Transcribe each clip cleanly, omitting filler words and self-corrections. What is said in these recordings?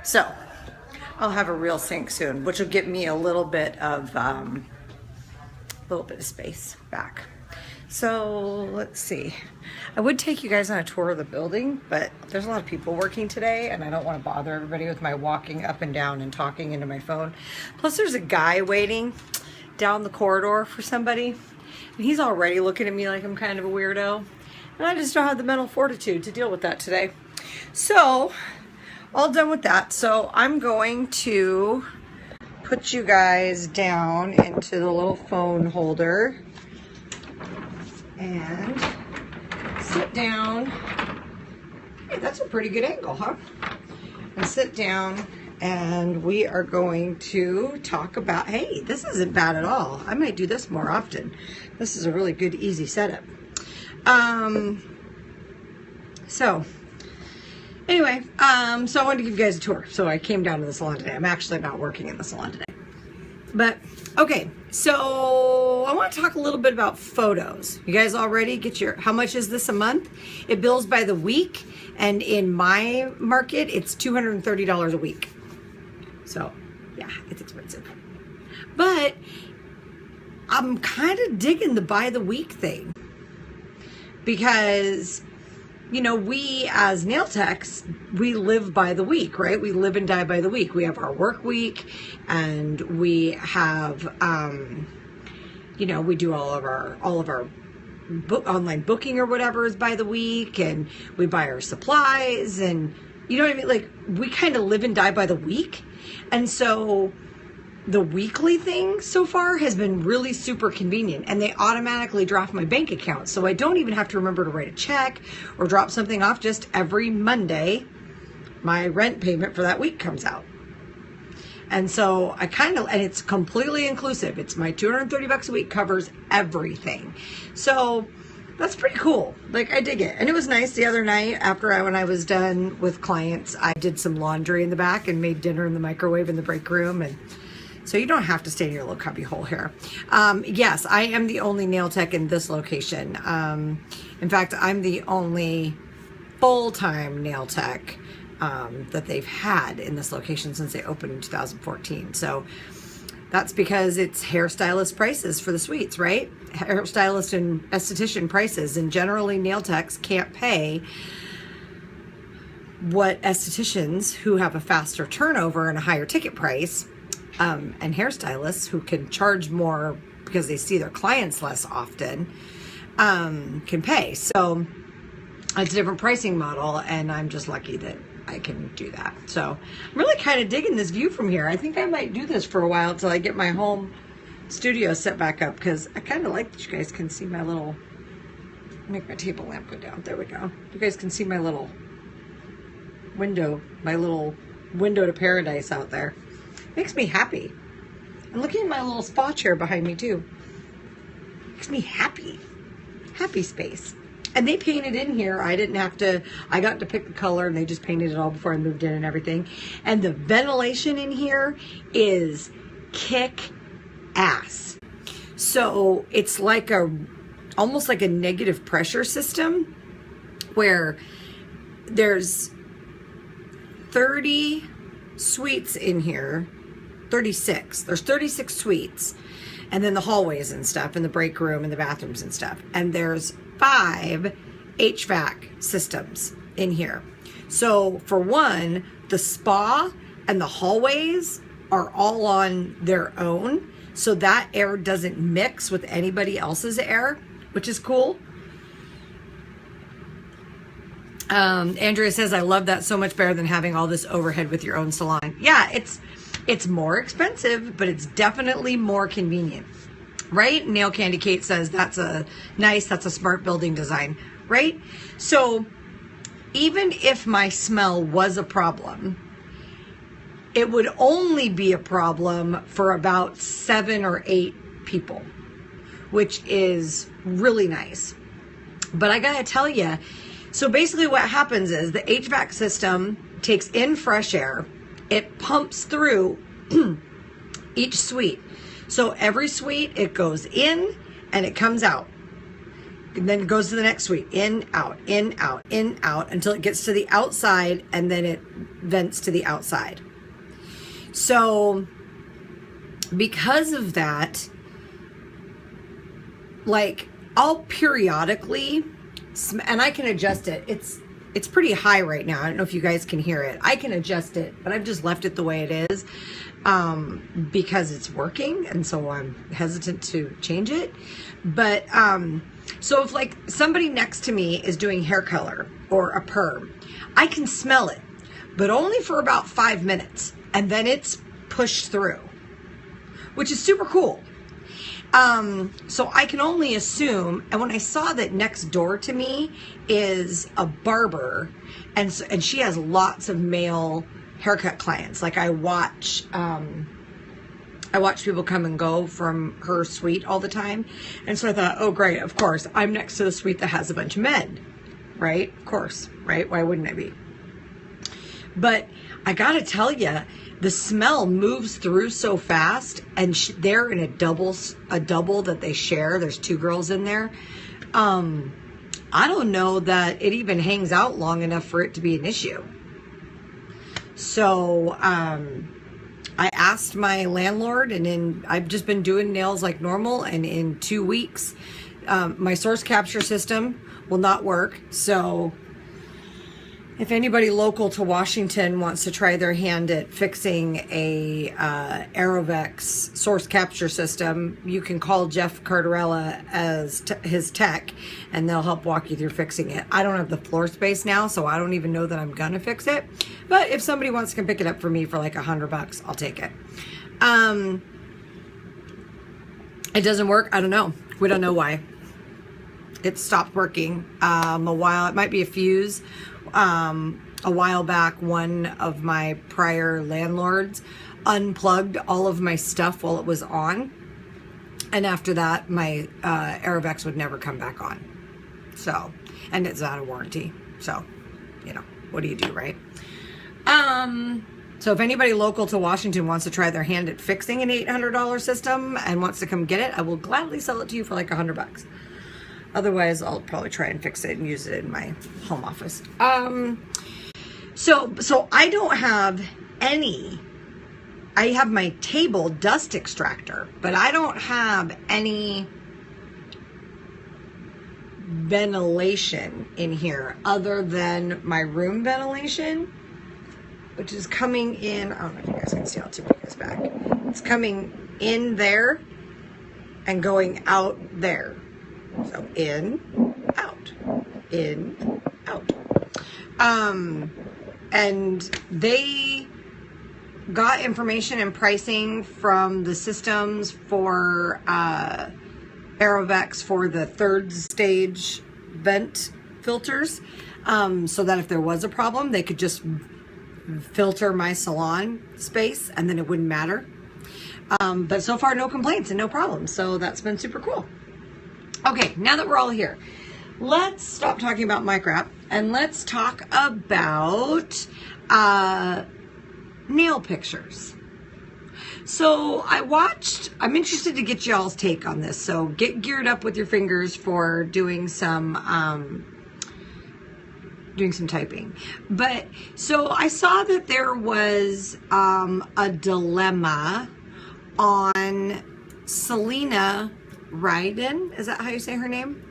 So I'll have a real sink soon, which will give me a little bit of space back. So let's see. I would take you guys on a tour of the building, but there's a lot of people working today and I don't want to bother everybody with my walking up and down and talking into my phone. Plus there's a guy waiting down the corridor for somebody and he's already looking at me like I'm kind of a weirdo. And I just don't have the mental fortitude to deal with that today. So, all done with that. So I'm going to put you guys down into the little phone holder and sit down. Hey, that's a pretty good angle, huh? And sit down and we are going to talk about, hey, this isn't bad at all. I might do this more often. This is a really good, easy setup. So anyway, so I wanted to give you guys a tour. So I came down to the salon today. I'm actually not working in the salon today. But, okay, so I want to talk a little bit about photos. You guys all ready? Get your, how much is this a month? It bills by the week, and in my market, it's $230 a week. So, yeah, it's expensive. But I'm kind of digging the by the week thing. Because, you know, we as nail techs, we live by the week, right? We live and die by the week. We have our work week and we have, you know, we do all of our online booking or whatever is by the week, and we buy our supplies, and you know what I mean? Like, we kind of live and die by the week. And so the weekly thing so far has been really super convenient, and they automatically drop my bank account. So I don't even have to remember to write a check or drop something off. Just every Monday, my rent payment for that week comes out. And so I and it's completely inclusive. It's my $230 a week, covers everything. So that's pretty cool. Like, I dig it. And it was nice the other night when I was done with clients, I did some laundry in the back and made dinner in the microwave in the break room. And so you don't have to stay in your little cubby hole here. Yes, I am the only nail tech in this location. In fact, I'm the only full-time nail tech that they've had in this location since they opened in 2014. So that's because it's hairstylist prices for the suites, right? Hairstylist and esthetician prices. And generally nail techs can't pay what estheticians who have a faster turnover and a higher ticket price, and hairstylists who can charge more because they see their clients less often, can pay. So it's a different pricing model, and I'm just lucky that I can do that. So I'm really kind of digging this view from here. I think I might do this for a while until I get my home studio set back up, because I kind of like that you guys can see my little, make my table lamp go down. There we go. You guys can see my little window, my little window to paradise out there. Makes me happy. And looking at my little spa chair behind me too. Makes me happy. Happy space. And they painted in here. I didn't have to, I got to pick the color and they just painted it all before I moved in and everything. And the ventilation in here is kick ass. So it's like almost like a negative pressure system where there's 30 suites in here. 36. There's 36 suites, and then the hallways and stuff, and the break room and the bathrooms and stuff. And there's 5 HVAC systems in here. So for one, the spa and the hallways are all on their own, so that air doesn't mix with anybody else's air, which is cool. Andrea says, I love that so much better than having all this overhead with your own salon. Yeah, it's more expensive, but it's definitely more convenient, right? Nail Candy Kate says that's a smart building design, right? So even if my smell was a problem, it would only be a problem for about 7 or 8 people, which is really nice. But I gotta tell you, so basically what happens is the HVAC system takes in fresh air. It pumps through each suite. So every suite, it goes in and it comes out. and then it goes to the next suite, in, out, in, out, in, out, until it gets to the outside, and then it vents to the outside. So because of that, like, I'll periodically, and I can adjust it. It's pretty high right now. I don't know if you guys can hear it. I can adjust it, but I've just left it the way it is because it's working, and so I'm hesitant to change it. But so if like somebody next to me is doing hair color or a perm, I can smell it, but only for about 5 minutes, and then it's pushed through, which is super cool. So I can only assume, and when I saw that next door to me is a barber, and she has lots of male haircut clients. Like I watch people come and go from her suite all the time. And so I thought, oh great, of course, I'm next to the suite that has a bunch of men, right? Of course, right? Why wouldn't I be? But I gotta tell you, the smell moves through so fast, and they're in a double that they share. There's 2 girls in there. I don't know that it even hangs out long enough for it to be an issue. So I asked my landlord, and I've just been doing nails like normal, and in 2 weeks, my source capture system will not work. So if anybody local to Washington wants to try their hand at fixing a Aerovex source capture system, you can call Jeff Cardarella as his tech, and they'll help walk you through fixing it. I don't have the floor space now, so I don't even know that I'm gonna fix it. But if somebody wants to come pick it up for me for like $100, I'll take it. It doesn't work. I don't know. We don't know why. It stopped working a while. It might be a fuse. A while back, one of my prior landlords unplugged all of my stuff while it was on, and after that my Aerovex would never come back on. So, and it's out of warranty, so you know, what do you do, right? So if anybody local to Washington wants to try their hand at fixing an $800 system and wants to come get it, I will gladly sell it to you for like $100. Otherwise, I'll probably try and fix it and use it in my home office. So I don't have any. I have my table dust extractor, but I don't have any ventilation in here other than my room ventilation, which is coming in. I don't know if you guys can see. I'll tip you guys back. It's coming in there and going out there. So in, out, in, out. And they got information and pricing from the systems for Aerovex for the 3rd stage vent filters, so that if there was a problem, they could just filter my salon space and then it wouldn't matter. But so far, no complaints and no problems. So that's been super cool. Okay, now that we're all here, let's stop talking about my crap and let's talk about nail pictures. So I'm interested to get y'all's take on this. So get geared up with your fingers for doing some typing. But so I saw that there was a dilemma on Selena Ryden, is that how you say her name?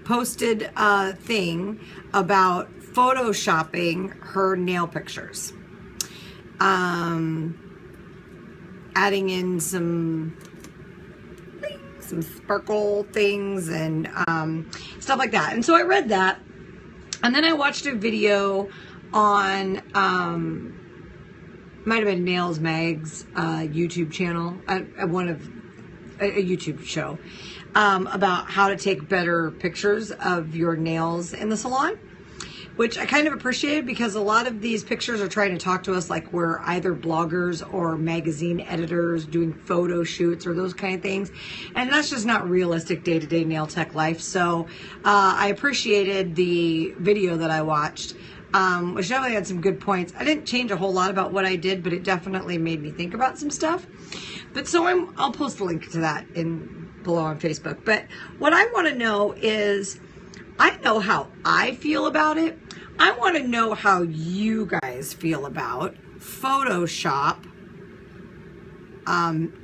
Posted a thing about photoshopping her nail pictures. Adding in some sparkle things and stuff like that. And so I read that, and then I watched a video on might have been Nails Mag's YouTube channel, one of a YouTube show about how to take better pictures of your nails in the salon, which I kind of appreciated because a lot of these pictures are trying to talk to us like we're either bloggers or magazine editors doing photo shoots or those kind of things, and that's just not realistic day-to-day nail tech life. So I appreciated the video that I watched, which definitely had some good points. I didn't change a whole lot about what I did, but it definitely made me think about some stuff. But so I'll post a link to that in below on Facebook. But what I want to know is, I know how I feel about it. I want to know how you guys feel about Photoshop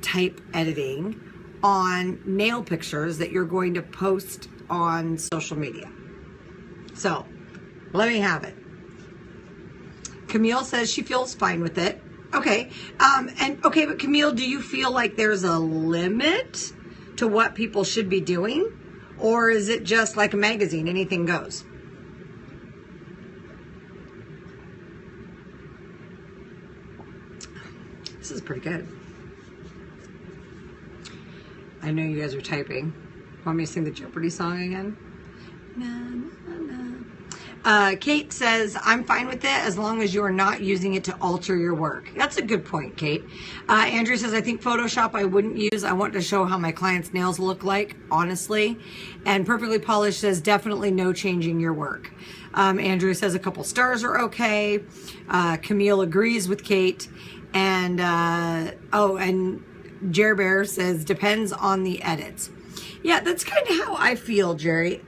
type editing on nail pictures that you're going to post on social media. So let me have it. Camille says she feels fine with it. Okay. But Camille, do you feel like there's a limit to what people should be doing? Or is it just like a magazine, anything goes? This is pretty good. I know you guys are typing. Want me to sing the Jeopardy song again? Na, na, na. Kate says, I'm fine with it as long as you are not using it to alter your work. That's a good point, Kate. Andrew says, I think Photoshop I wouldn't use. I want to show how my clients' nails look like, honestly. And Perfectly Polished says, definitely no changing your work. Andrew says a couple stars are okay. Camille agrees with Kate. And, and Jer Bear says, depends on the edits. Yeah, that's kind of how I feel, Jerry.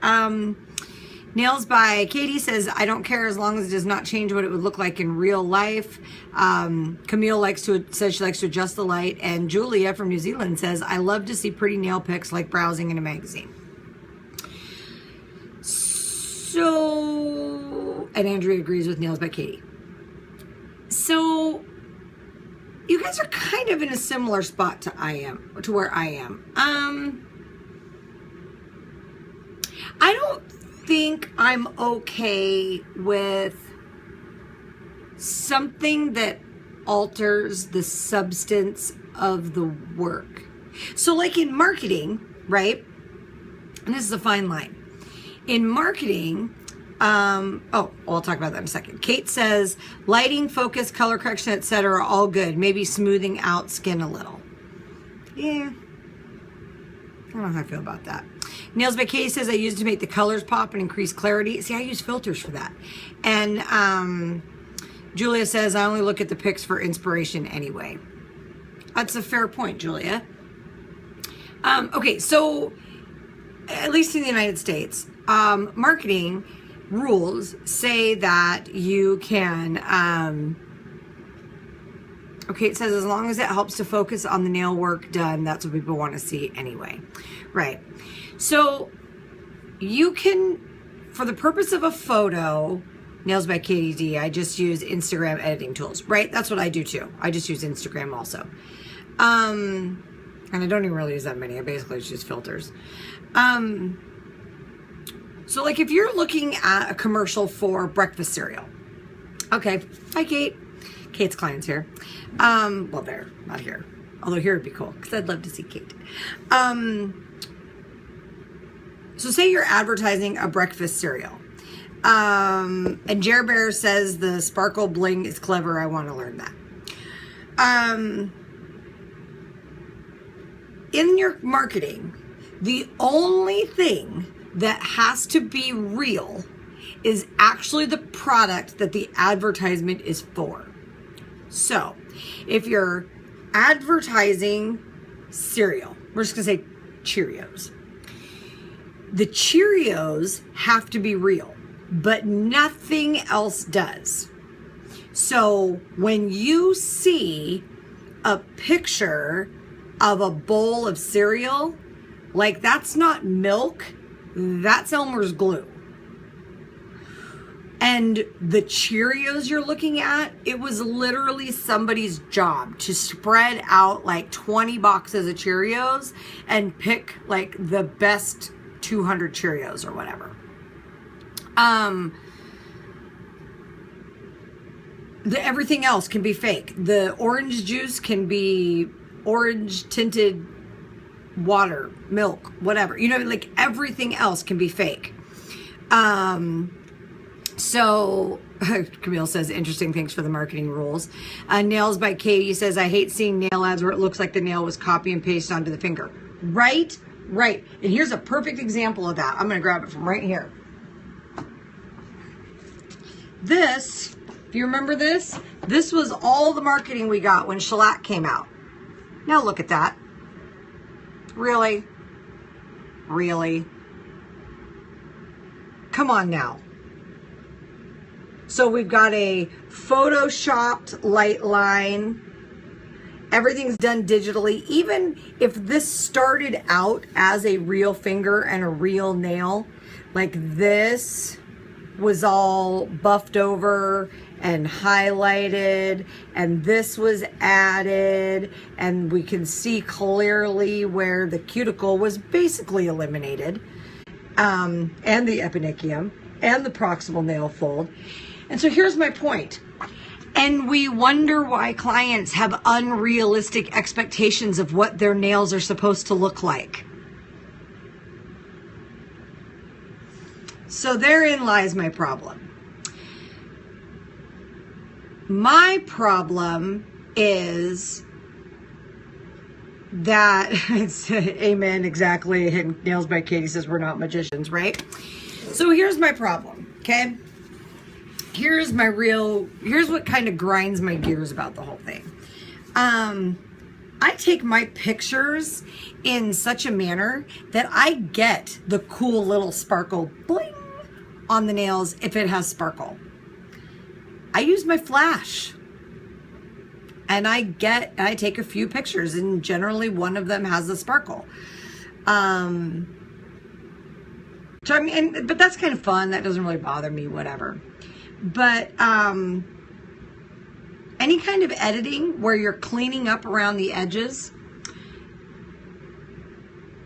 Nails by Katie says, I don't care as long as it does not change what it would look like in real life. Camille says she likes to adjust the light. And Julia from New Zealand says, I love to see pretty nail pics like browsing in a magazine. So, and Andrea agrees with Nails by Katie. So, you guys are kind of in a similar spot to where I am. I don't think I'm okay with something that alters the substance of the work. So like in marketing, right? And this is a fine line. In marketing, I'll talk about that in a second. Kate says, lighting, focus, color correction, etc. are all good. Maybe smoothing out skin a little. Yeah. I don't know how I feel about that. Nails by Katie says, I use it to make the colors pop and increase clarity. See, I use filters for that. And Julia says, I only look at the pics for inspiration anyway. That's a fair point, Julia. Okay, so at least in the United States, marketing rules say that you can, it says as long as it helps to focus on the nail work done, that's what people want to see anyway. Right. So you can, for the purpose of a photo, Nails by Katie D, I just use Instagram editing tools, right? That's what I do too. I just use Instagram also. And I don't even really use that many. I basically just use filters. So like if you're looking at a commercial for breakfast cereal. Okay. Hi, Kate. Kate's client's here. Well, they're not here. Although here would be cool because I'd love to see Kate. So say you're advertising a breakfast cereal. And Jer Bear says the sparkle bling is clever. I want to learn that. In your marketing, the only thing that has to be real is actually the product that the advertisement is for. So if you're advertising cereal, we're just going to say Cheerios. The Cheerios have to be real, but nothing else does. So when you see a picture of a bowl of cereal, like that's not milk, that's Elmer's glue. And the Cheerios you're looking at, it was literally somebody's job to spread out like 20 boxes of Cheerios and pick like the best 200 Cheerios or whatever. Everything else can be fake. The orange juice can be orange tinted water, milk, whatever. You know, like everything else can be fake. So Camille says, interesting, thanks for the marketing rules. Nails by Katie says, I hate seeing nail ads where it looks like the nail was copy and paste onto the finger. Right. And here's a perfect example of that. I'm going to grab it from right here. This, if you remember this was all the marketing we got when shellac came out. Now look at that. Really? Really? Come on now. So we've got a photoshopped light line. Everything's done digitally. Even if this started out as a real finger and a real nail, like this was all buffed over and highlighted, and this was added, and we can see clearly where the cuticle was basically eliminated, and the eponychium and the proximal nail fold. And so here's my point. And we wonder why clients have unrealistic expectations of what their nails are supposed to look like. So therein lies my problem. My problem is that, it's, amen, exactly, and Nails by Katie says we're not magicians, right? So here's my problem, okay? Here's what kind of grinds my gears about the whole thing. I take my pictures in such a manner that I get the cool little sparkle bling on the nails if it has sparkle. I use my flash and I take a few pictures, and generally one of them has a sparkle. So I mean, but that's kind of fun. That doesn't really bother me, whatever. But any kind of editing where you're cleaning up around the edges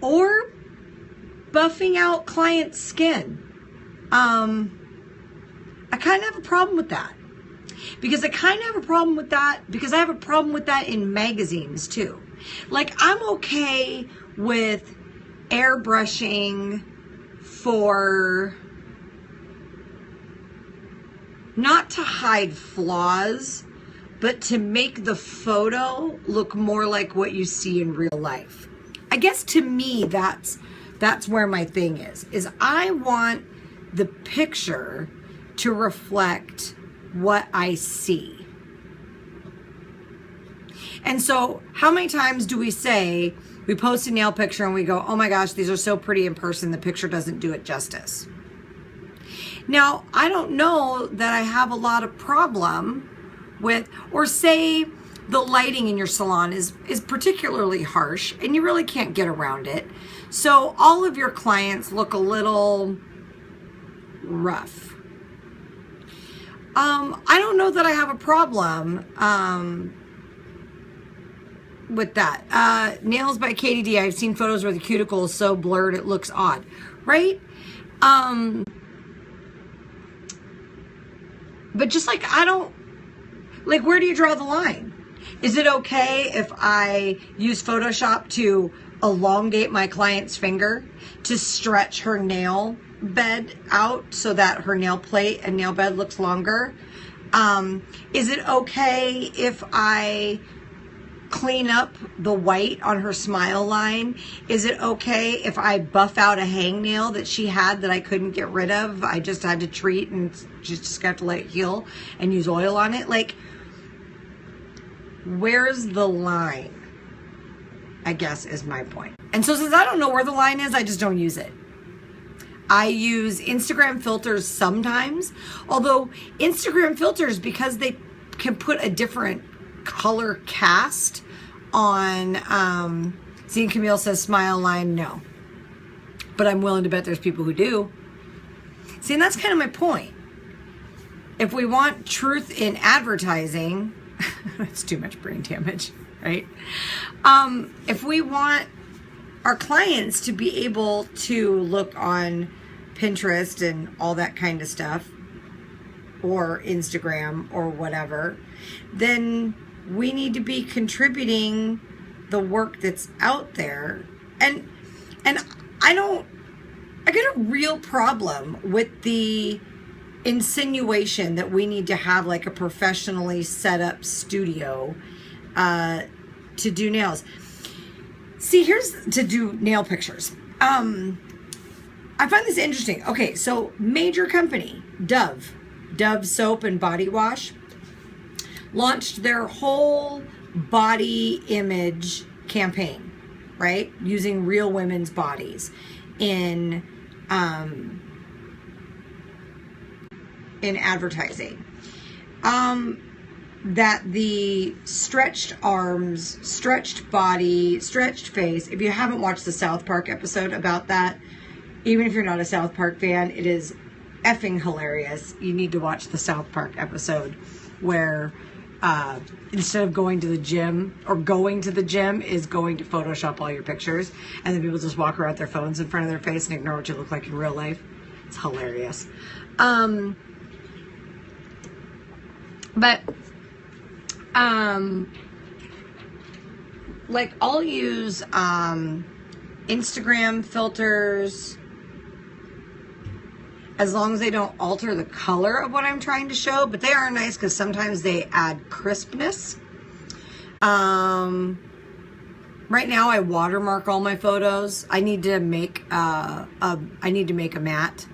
or buffing out client's skin, I kind of have a problem with that. Because I have a problem with that in magazines too. Like, I'm okay with airbrushing for not to hide flaws, but to make the photo look more like what you see in real life. I guess to me, that's where my thing is I want the picture to reflect what I see. And so how many times do we say, we post a nail picture and we go, oh my gosh, these are so pretty in person, the picture doesn't do it justice. Now, I don't know that I have a lot of problem with, or say the lighting in your salon is particularly harsh and you really can't get around it. So all of your clients look a little rough. I don't know that I have a problem with that. Nails by Katie D. I've seen photos where the cuticle is so blurred it looks odd, right? But just like, where do you draw the line? Is it okay if I use Photoshop to elongate my client's finger to stretch her nail bed out so that her nail plate and nail bed looks longer? Is it okay if I clean up the white on her smile line? Is it okay if I buff out a hangnail that she had that I couldn't get rid of? I just had to treat and just got to let it heal and use oil on it. Like, where's the line? I guess is my point. And so since I don't know where the line is, I just don't use it. I use Instagram filters sometimes, although Instagram filters, because they can put a different color cast on, seeing Camille says smile line, no. But I'm willing to bet there's people who do. See, and that's kind of my point. If we want truth in advertising, that's too much brain damage, right? If we want our clients to be able to look on Pinterest and all that kind of stuff, or Instagram or whatever, then we need to be contributing the work that's out there. And I get a real problem with the insinuation that we need to have like a professionally set up studio to do nails. See, here's to do nail pictures. I find this interesting. Okay, so major company, Dove soap and body wash, launched their whole body image campaign, right? Using real women's bodies. in advertising. That the stretched arms, stretched body, stretched face, if you haven't watched the South Park episode about that, even if you're not a South Park fan, it is effing hilarious. You need to watch the South Park episode where instead of going to the gym, or going to the gym is going to Photoshop all your pictures, and then people just walk around with their phones in front of their face and ignore what you look like in real life. It's hilarious. But like I'll use Instagram filters as long as they don't alter the color of what I'm trying to show, but they are nice because sometimes they add crispness. Right now I watermark all my photos. I need to make a mat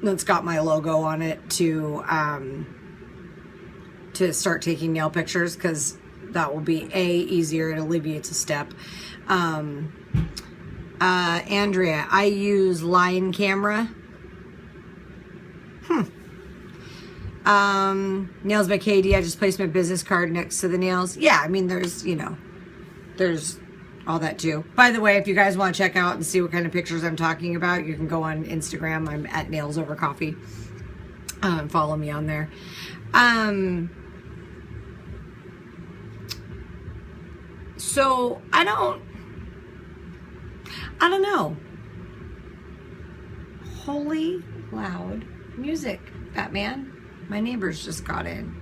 that's got my logo on it to start taking nail pictures, because that will be easier. It alleviates a step. Andrea, I use line camera. Nails by KD, I just placed my business card next to the nails. Yeah, I mean, there's all that too. By the way, if you guys want to check out and see what kind of pictures I'm talking about, you can go on Instagram. I'm at Nails Over Coffee. Follow me on there. So I don't know. Holy loud music, Batman. My neighbors just got in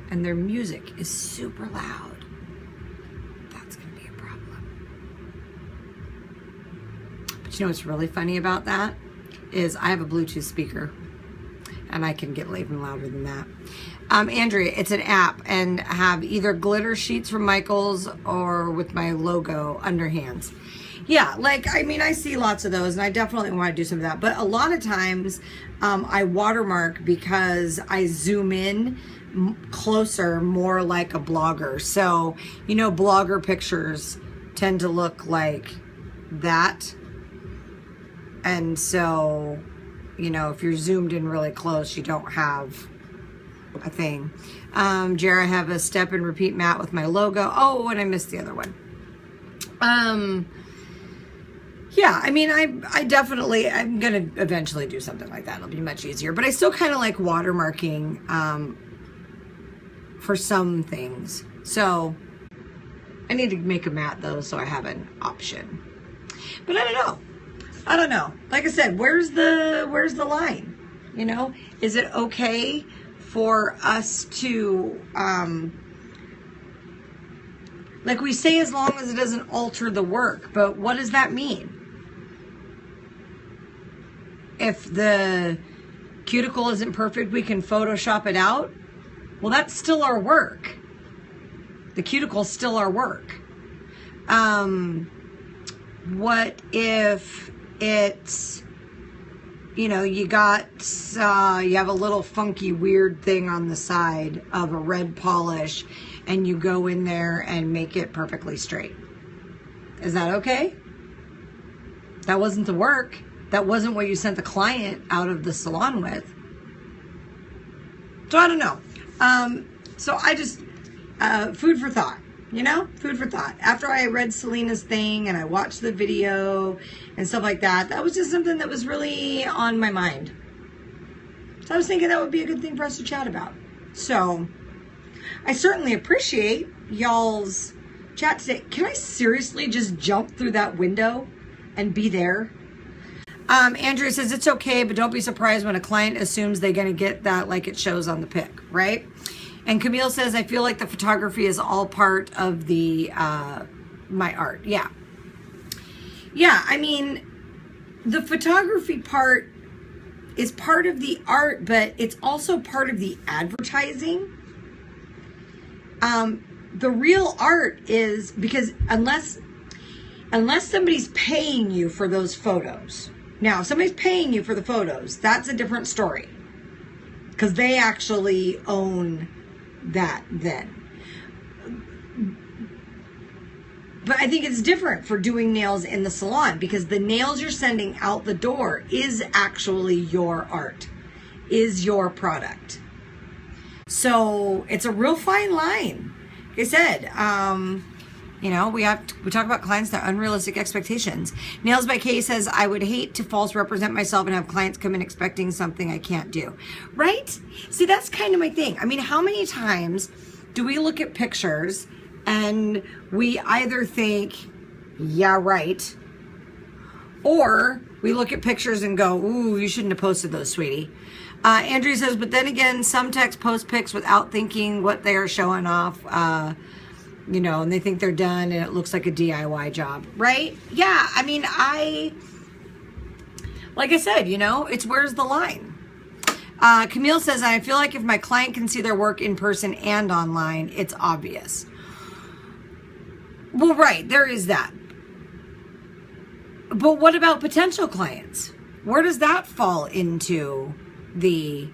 and their music is super loud. That's gonna be a problem. But you know what's really funny about that is I have a Bluetooth speaker and I can get even louder than that. Andrea, it's an app, and have either glitter sheets from Michaels or with my logo underhands. Yeah, like, I mean, I see lots of those, and I definitely want to do some of that. But a lot of times, I watermark because I zoom in closer, more like a blogger. So, you know, blogger pictures tend to look like that. And so, you know, if you're zoomed in really close, you don't have a thing. Jara, I have a step and repeat mat with my logo. Oh, and I missed the other one. Yeah, I mean, I'm gonna eventually do something like that. It'll be much easier, but I still kind of like watermarking for some things. So I need to make a mat though, so I have an option. But I don't know. Like I said, where's the line? You know, is it okay for us to, like we say, as long as it doesn't alter the work, but what does that mean? If the cuticle isn't perfect, we can Photoshop it out. Well, that's still our work. The cuticle's still our work. What if it's, you know, you have a little funky weird thing on the side of a red polish and you go in there and make it perfectly straight. Is that okay? That wasn't the work. That wasn't what you sent the client out of the salon with. So I don't know. So I just, food for thought. You know, food for thought. After I read Selena's thing and I watched the video and stuff like that, that was just something that was really on my mind. So I was thinking that would be a good thing for us to chat about. So I certainly appreciate y'all's chat today. Can I seriously just jump through that window and be there? Andrea says it's okay, but don't be surprised when a client assumes they're going to get that like it shows on the pic, right? And Camille says, I feel like the photography is all part of the my art. Yeah. Yeah, I mean, the photography part is part of the art, but it's also part of the advertising. The real art is, because unless somebody's paying you for those photos. Now, if somebody's paying you for the photos, that's a different story, because they actually own that then. But I think it's different for doing nails in the salon, because the nails you're sending out the door is actually your art, is your product. So it's a real fine line. Like I said, you know, we talk about clients, their unrealistic expectations. Nails by Kay says, I would hate to false represent myself and have clients come in expecting something I can't do. Right? See, that's kind of my thing. I mean, how many times do we look at pictures and we either think, yeah, right, or we look at pictures and go, ooh, you shouldn't have posted those, sweetie. Andrea says, but then again, some techs post pics without thinking what they are showing off, you know, and they think they're done and it looks like a DIY job, right? Yeah, I mean, like I said, you know, it's where's the line? Camille says, I feel like if my client can see their work in person and online, it's obvious. Well, right, there is that. But what about potential clients? Where does that fall into the,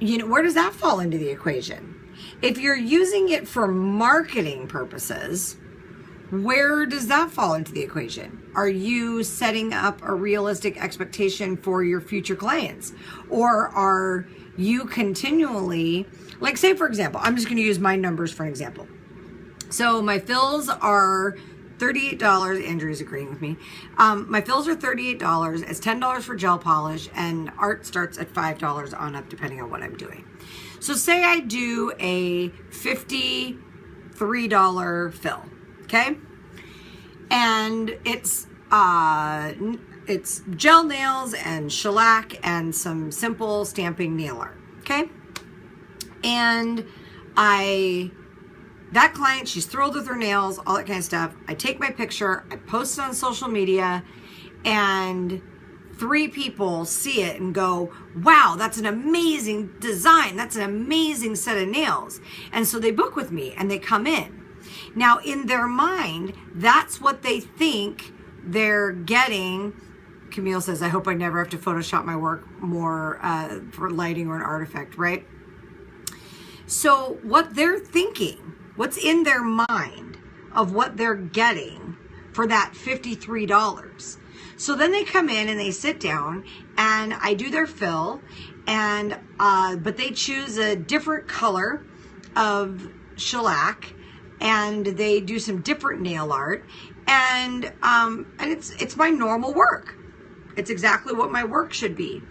you know, where does that fall into the equation? If you're using it for marketing purposes, where does that fall into the equation? Are you setting up a realistic expectation for your future clients? Or are you continually, like say for example, I'm just going to use my numbers for an example. So my fills are $38. Andrew's agreeing with me. My fills are $38. It's $10 for gel polish, and art starts at $5 on up depending on what I'm doing. So say I do a $53 fill, okay? And it's gel nails and shellac and some simple stamping nail art, okay? And that client, she's thrilled with her nails, all that kind of stuff. I take my picture, I post it on social media, and 3 people see it and go, wow, that's an amazing design. That's an amazing set of nails. And so they book with me and they come in. Now, in their mind, that's what they think they're getting. Camille says, I hope I never have to Photoshop my work more for lighting or an artifact, right? So what they're thinking, what's in their mind of what they're getting for that $53. So then they come in and they sit down and I do their fill, and but they choose a different color of shellac and they do some different nail art, and it's my normal work. It's exactly what my work should be.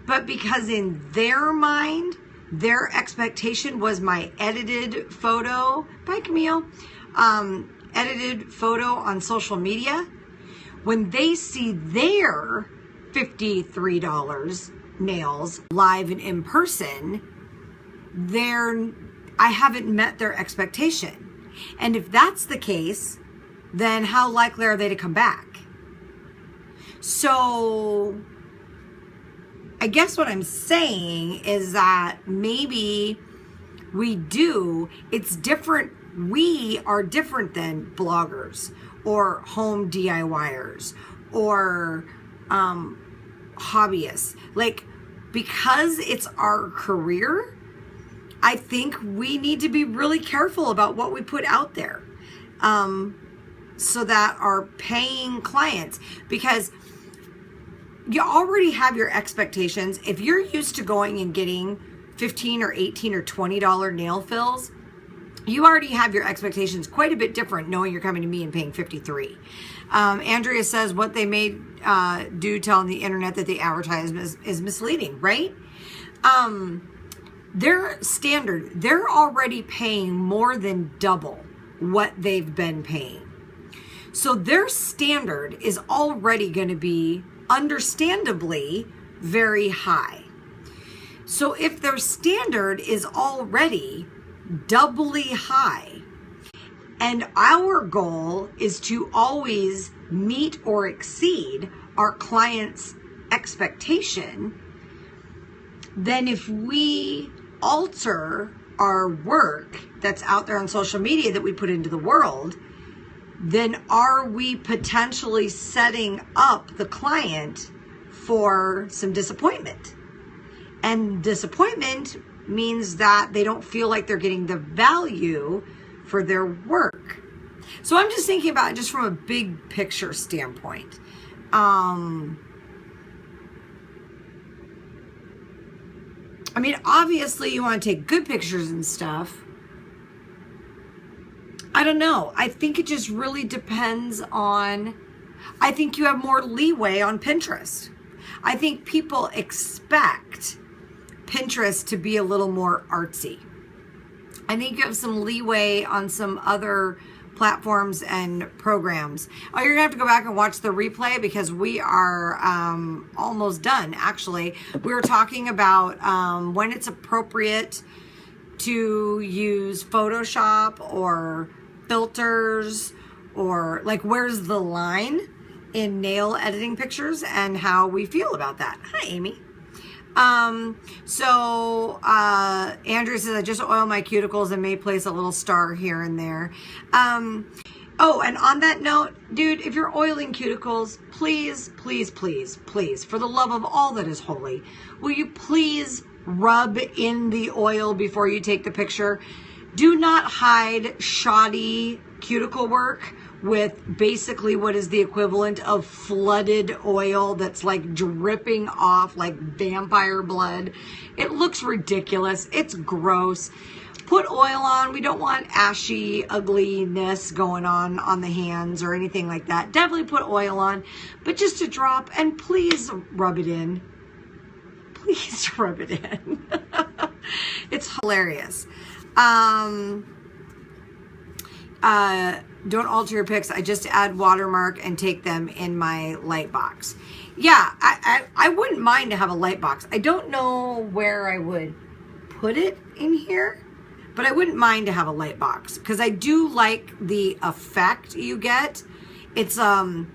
But because in their mind, their expectation was my edited photo, bye Camille, edited photo on social media, when they see their $53 nails live and in person, I haven't met their expectation. And if that's the case, then how likely are they to come back? So I guess what I'm saying is that maybe it's different. We are different than bloggers or home DIYers or hobbyists. Like, because it's our career, I think we need to be really careful about what we put out there, so that our paying clients, because you already have your expectations. If you're used to going and getting $15 or $18 or $20 nail fills, you already have your expectations quite a bit different knowing you're coming to me and paying $53. Andrea says what they may do tell on the internet that they advertise is misleading, right? Their standard, they're already paying more than double what they've been paying. So their standard is already going to be understandably very high. So if their standard is already doubly high, and our goal is to always meet or exceed our client's expectation, then if we alter our work that's out there on social media that we put into the world, then are we potentially setting up the client for some disappointment? And disappointment means that they don't feel like they're getting the value for their work. So I'm just thinking about it just from a big picture standpoint. I mean, obviously you want to take good pictures and stuff. I don't know. I think it just really depends on, I think you have more leeway on Pinterest. I think people expect Pinterest to be a little more artsy. I think you have some leeway on some other platforms and programs. Oh, you're gonna have to go back and watch the replay because we are almost done. Actually, we were talking about when it's appropriate to use Photoshop or filters, or like where's the line in nail editing pictures and how we feel about that. Hi, Amy. Andrew says, I just oil my cuticles and may place a little star here and there. Oh, and on that note, dude, if you're oiling cuticles, please, please, please, please, for the love of all that is holy, will you please rub in the oil before you take the picture? Do not hide shoddy cuticle work with basically what is the equivalent of flooded oil that's like dripping off like vampire blood. It looks ridiculous. It's gross. Put oil on. We don't want ashy ugliness going on the hands or anything like that. Definitely put oil on, but just a drop, and please rub it in. Please rub it in. It's hilarious. Don't alter your pics. I just add watermark and take them in my light box. Yeah, I wouldn't mind to have a light box. I don't know where I would put it in here, but I wouldn't mind to have a light box because I do like the effect you get. It's a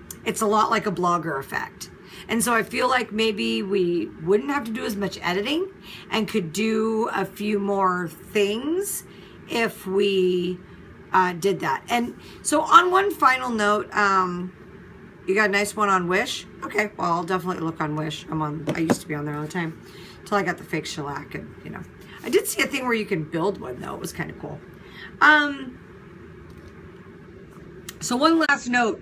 lot like a blogger effect. And so I feel like maybe we wouldn't have to do as much editing and could do a few more things if we did that. And so on one final note, you got a nice one on Wish? Okay, well, I'll definitely look on Wish. I used to be on there all the time until I got the fake shellac, and you know. I did see a thing where you can build one though. It was kind of cool. So one last note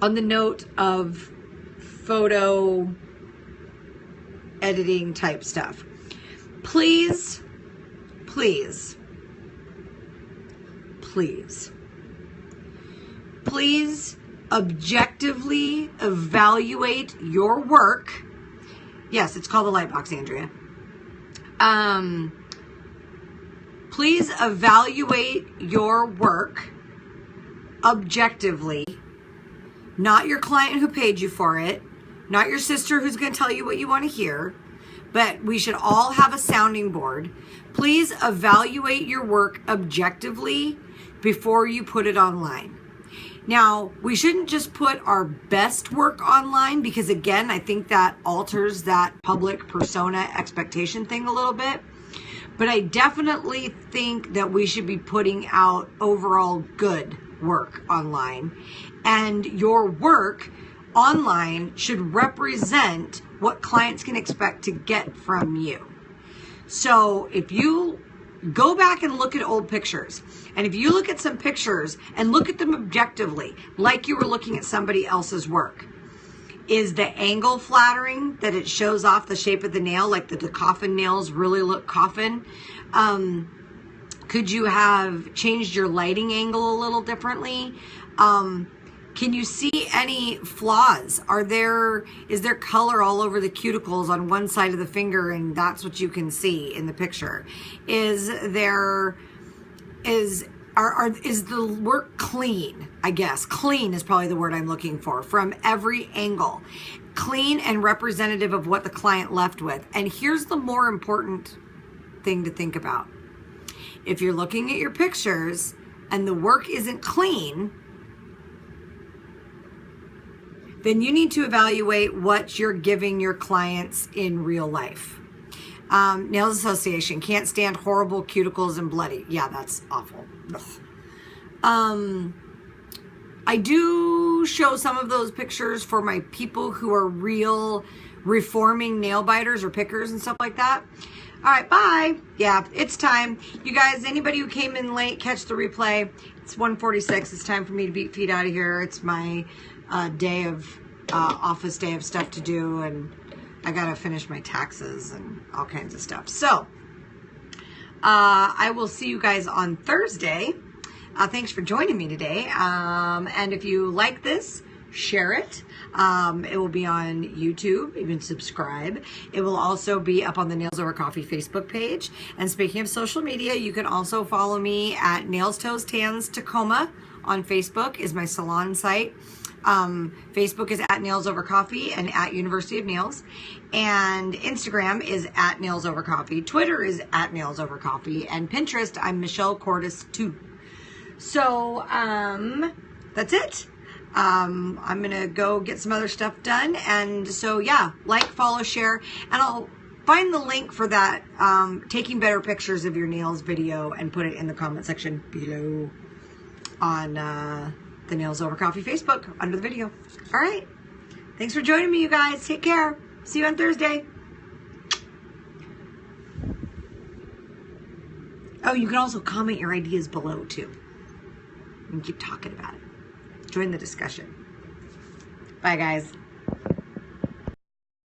on the note of photo editing type stuff. Please, please, please, please objectively evaluate your work. Yes, it's called the Lightbox, Andrea. Please evaluate your work objectively, not your client who paid you for it, not your sister who's going to tell you what you want to hear, but we should all have a sounding board. Please evaluate your work objectively before you put it online. Now, we shouldn't just put our best work online because, again, I think that alters that public persona expectation thing a little bit. But I definitely think that we should be putting out overall good work online. And your work online should represent what clients can expect to get from you. So if you go back and look at old pictures, and if you look at some pictures and look at them objectively, like you were looking at somebody else's work, is the angle flattering that it shows off the shape of the nail, like the coffin nails really look coffin? Could you have changed your lighting angle a little differently? Can you see any flaws? Is there color all over the cuticles on one side of the finger and that's what you can see in the picture? Is the work clean? I guess clean is probably the word I'm looking for, from every angle. Clean and representative of what the client left with. And here's the more important thing to think about. If you're looking at your pictures and the work isn't clean, then you need to evaluate what you're giving your clients in real life. Nails Association, can't stand horrible cuticles and bloody. Yeah, that's awful. I do show some of those pictures for my people who are real reforming nail biters or pickers and stuff like that. All right, bye. Yeah, it's time. You guys, anybody who came in late, catch the replay. It's 1:46. It's time for me to beat feet out of here. It's my office day of stuff to do, and I got to finish my taxes and all kinds of stuff. So I will see you guys on Thursday. Thanks for joining me today. And if you like this, share it. It will be on YouTube. You can subscribe. It will also be up on the Nails Over Coffee Facebook page. And speaking of social media, you can also follow me at Nails, Toes, Tans, Tacoma on Facebook is my salon site. Facebook is at Nails Over Coffee and at University of Nails. And Instagram is at Nails Over Coffee. Twitter is at Nails Over Coffee. And Pinterest, I'm Michelle Cordes 2. So, that's it. I'm going to go get some other stuff done. And so, yeah, like, follow, share. And I'll find the link for that taking better pictures of your nails video and put it in the comment section below on the Nails Over Coffee Facebook under the video. All right. Thanks for joining me, you guys. Take care. See you on Thursday. Oh, you can also comment your ideas below, too. And keep talking about it. Join the discussion. Bye, guys.